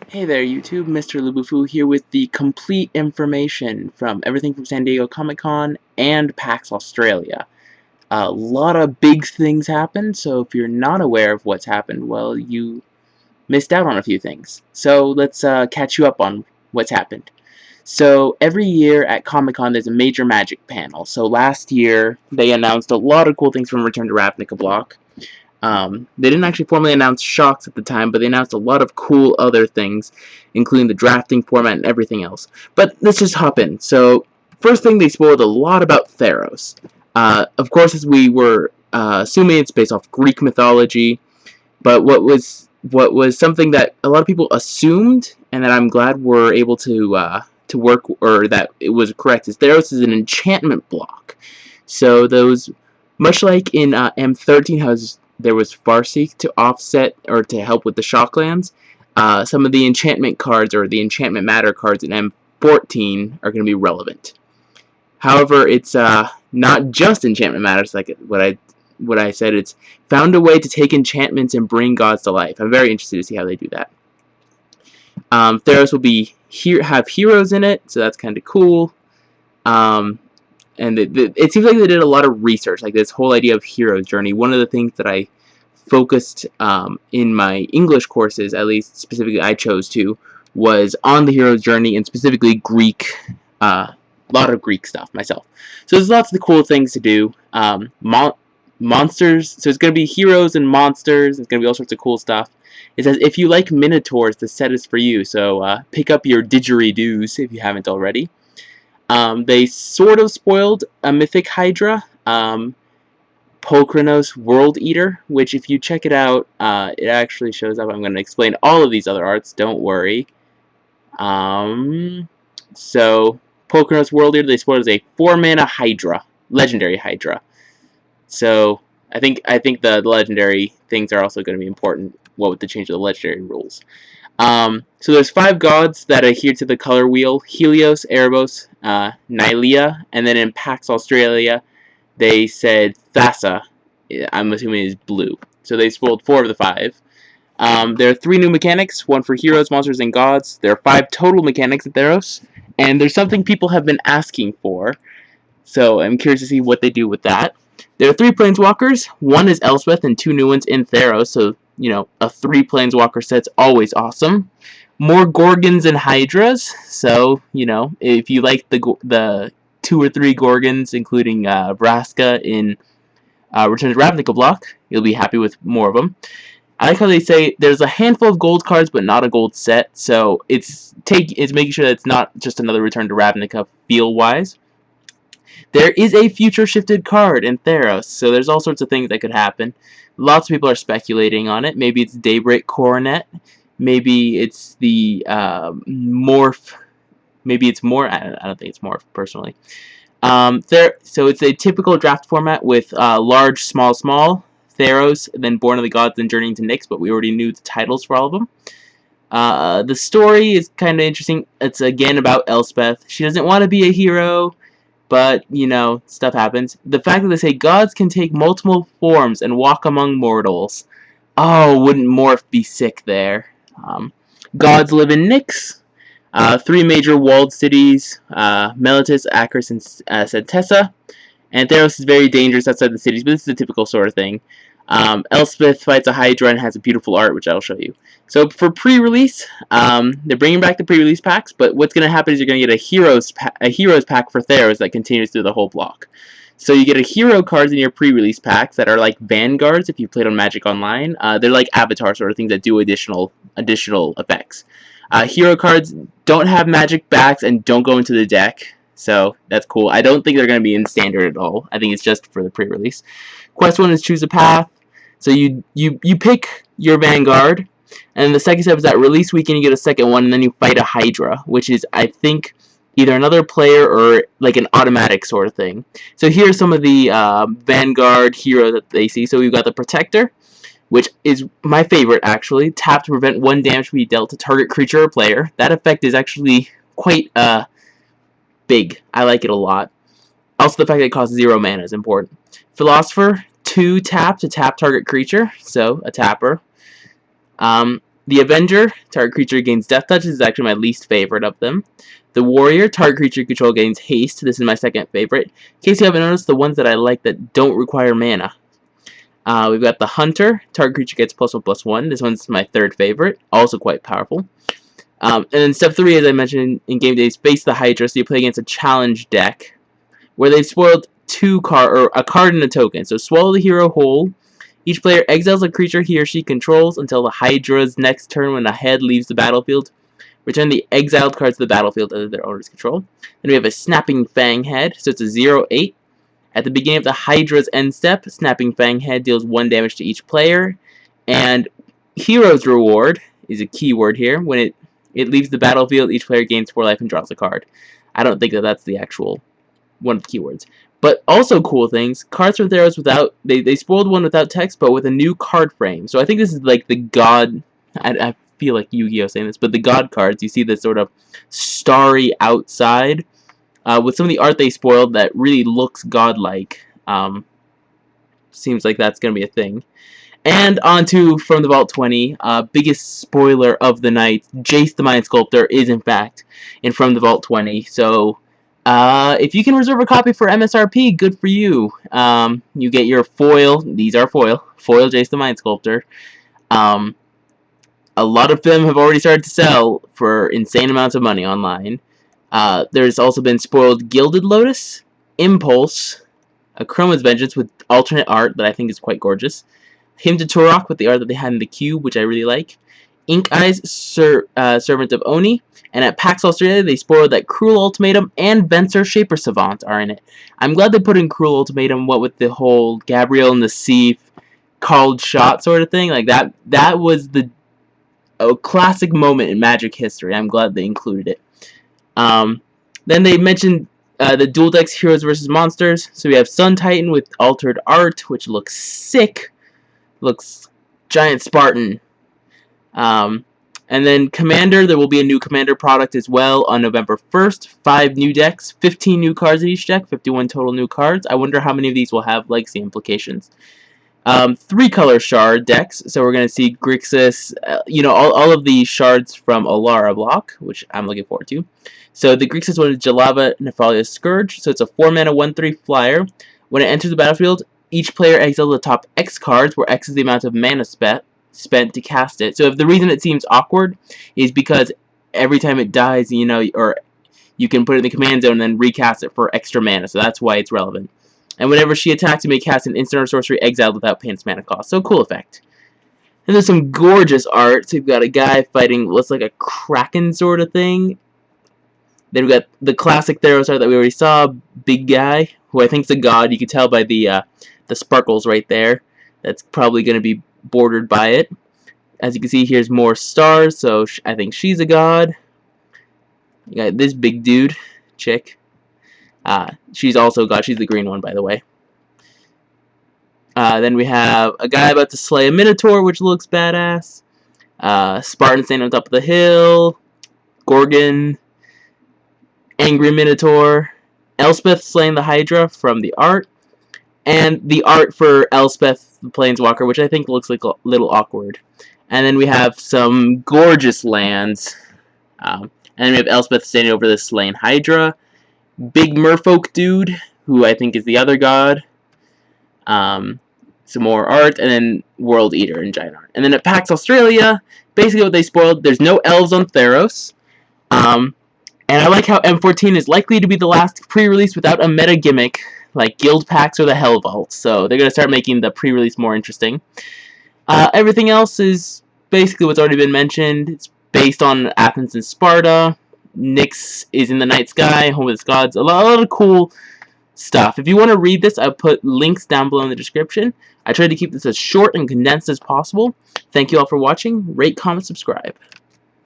Hey there YouTube, MrLuBuFu here with the complete information from everything from San Diego Comic-Con and PAX Australia. A lot of big things happened, so if you're not aware of what's happened, well, you missed out on a few things. So let's catch you up on what's happened. So every year at Comic-Con there's a major magic panel. So last year they announced a lot of cool things from Return to Ravnica block. They didn't actually formally announce shocks at the time, but they announced a lot of cool other things, including the drafting format and everything else. But let's just hop in. So, first thing, they spoiled a lot about Theros. Of course, as we were assuming, it's based off Greek mythology, but what was something that a lot of people assumed, and that I'm glad we're able to work, or that it was correct, is Theros is an enchantment block. So those, much like in M13, there was Farseek to offset or to help with the shocklands. Some of the enchantment cards or the enchantment matter cards in M14 are going to be relevant. However, it's not just enchantment matters like what I said. It's found a way to take enchantments and bring gods to life. I'm very interested to see how they do that. Theros will have heroes in it, so that's kind of cool. And it seems like they did a lot of research, like this whole idea of hero's journey. One of the things that I focused in my English courses, at least specifically I chose to, was on the hero's journey and specifically Greek, a lot of Greek stuff myself. So there's lots of cool things to do. Monsters, so it's going to be heroes and monsters. It's going to be all sorts of cool stuff. It says, if you like Minotaurs, the set is for you. So pick up your didgeridoos if you haven't already. They sort of spoiled a mythic Hydra, Pokranos World Eater, which if you check it out, it actually shows up. I'm going to explain all of these other arts, don't worry. So, Pokranos World Eater, they spoiled as a 4-mana Hydra, legendary Hydra. So, I think the legendary things are also going to be important, what with the change of the legendary rules. So there's 5 gods that adhere to the color wheel: Helios, Erebos, Nylea, and then in PAX Australia, they said Thassa, I'm assuming is blue. So they spoiled 4 of the 5. There are 3 new mechanics, 1 for heroes, monsters, and gods. There are 5 total mechanics at Theros, and there's something people have been asking for, so I'm curious to see what they do with that. There are 3 planeswalkers. 1 is Elspeth and 2 new ones in Theros, so, you know, a 3 planeswalker set's always awesome. More Gorgons and Hydras, so, you know, if you like the 2 or 3 Gorgons, including Vraska in Return to Ravnica block, you'll be happy with more of them. I like how they say there's a handful of gold cards, but not a gold set, so it's making sure that it's not just another Return to Ravnica feel-wise. There is a future shifted card in Theros, so there's all sorts of things that could happen. Lots of people are speculating on it. Maybe it's Daybreak Coronet. Maybe it's the Morph. Maybe it's more. I don't think it's Morph, personally. So it's a typical draft format with large, small, small, Theros, then Born of the Gods, then Journeying to Nyx, but we already knew the titles for all of them. The story is kind of interesting. It's again about Elspeth. She doesn't want to be a hero, but, you know, stuff happens. The fact that they say gods can take multiple forms and walk among mortals. Oh, wouldn't Morph be sick there? Gods live in Nyx. 3 major walled cities, Meletis, Akris, and Centessa. And Theros is very dangerous outside the cities, but this is a typical sort of thing. Elspeth fights a Hydra and has a beautiful art, which I'll show you. So for pre-release, they're bringing back the pre-release packs, but what's going to happen is you're going to get a heroes pack for Theros that continues through the whole block. So you get a hero cards in your pre-release packs that are like vanguards if you played on Magic Online. They're like avatar sort of things that do additional effects. Hero cards don't have magic backs and don't go into the deck, so that's cool. I don't think they're going to be in standard at all. I think it's just for the pre-release. Quest 1 is choose a path. So you pick your Vanguard, and the second step is that release weekend you get a second one, and then you fight a Hydra, which is, I think, either another player or like an automatic sort of thing. So here's some of the Vanguard hero that they see. So we've got the Protector, which is my favorite, actually. Tap to prevent 1 damage to be dealt to target creature or player. That effect is actually quite big. I like it a lot. Also, the fact that it costs 0 mana is important. Philosopher, 2 tap to tap target creature, so a tapper. The Avenger, target creature gains Death Touch. This is actually my least favorite of them. The Warrior, target creature control gains Haste. This is my second favorite. In case you haven't noticed, the ones that I like that don't require mana. We've got the Hunter, target creature gets +1/+1. This one's my third favorite, also quite powerful. And then step 3, as I mentioned in game days, face the Hydra, so you play against a challenge deck where they've spoiled a card and a token. So swallow the hero whole. Each player exiles a creature he or she controls until the Hydra's next turn when a head leaves the battlefield. Return the exiled cards to the battlefield under their owner's control. Then we have a Snapping Fang head, so it's a 0/8. At the beginning of the Hydra's end step, Snapping Fang head deals 1 damage to each player. And Hero's Reward is a keyword here. When it leaves the battlefield, each player gains 4 life and draws a card. I don't think that that's the actual one of the keywords. But also cool things, cards from Theros without, they spoiled one without text, but with a new card frame. So I think this is like the God, I feel like Yu-Gi-Oh saying this, but the God cards, you see this sort of starry outside, with some of the art they spoiled that really looks godlike. Seems like that's going to be a thing. And on to From the Vault 20, biggest spoiler of the night, Jace the Mind Sculptor is in fact in From the Vault 20, so if you can reserve a copy for MSRP, good for you. You get your foil, these are foil Jace the Mind Sculptor. A lot of them have already started to sell for insane amounts of money online. There's also been spoiled Gilded Lotus, Impulse, a Chroma's Vengeance with alternate art that I think is quite gorgeous, Hymn to Turok with the art that they had in the cube, which I really like, Ink Eyes, Servant of Oni, and at PAX Australia they spoiled that Cruel Ultimatum and Venser Shaper Savant are in it. I'm glad they put in Cruel Ultimatum, what with the whole Gabriel and the Sea called shot sort of thing. Like that was a classic moment in Magic history. I'm glad they included it. Then they mentioned the dual decks Heroes vs. Monsters. So we have Sun Titan with altered art, which looks sick. Looks giant Spartan. And then Commander, there will be a new Commander product as well on November 1st. 5 new decks, 15 new cards in each deck, 51 total new cards. I wonder how many of these will have legacy implications. 3-color shard decks, so we're going to see Grixis, all of the shards from Alara block, which I'm looking forward to. So the Grixis one is Jalava Nephalia Scourge, so it's a 4-mana 1/3 flyer. When it enters the battlefield, each player exiles the top X cards, where X is the amount of mana spent to cast it. So if the reason it seems awkward is because every time it dies, or you can put it in the command zone and then recast it for extra mana, so that's why it's relevant. And whenever she attacks, you may cast an instant or sorcery exiled without paying its mana cost. So cool effect. And there's some gorgeous art. So you've got a guy fighting what's like a kraken sort of thing. Then we've got the classic Theros art that we already saw, big guy, who I think is a god. You can tell by the sparkles right there. That's probably going to be bordered by it. As you can see, here's more stars, so I think she's a god. You got this big dude, chick. She's also a god. She's the green one, by the way. Then we have a guy about to slay a Minotaur, which looks badass. Spartan standing on top of the hill. Gorgon. Angry Minotaur. Elspeth slaying the Hydra from the art. And the art for Elspeth, the Planeswalker, which I think looks like a little awkward. And then we have some gorgeous lands. And then we have Elspeth standing over this slain Hydra. Big Merfolk dude, who I think is the other god. Some more art, and then World Eater and giant art. And then at PAX Australia, basically what they spoiled, there's no elves on Theros. And I like how M14 is likely to be the last pre-release without a meta gimmick, like Guild Packs or the Hell Vault. So they're going to start making the pre-release more interesting. Everything else is basically what's already been mentioned. It's based on Athens and Sparta. Nyx is in the night sky, home of its gods. A lot of cool stuff. If you want to read this, I'll put links down below in the description. I tried to keep this as short and condensed as possible. Thank you all for watching. Rate, comment, subscribe.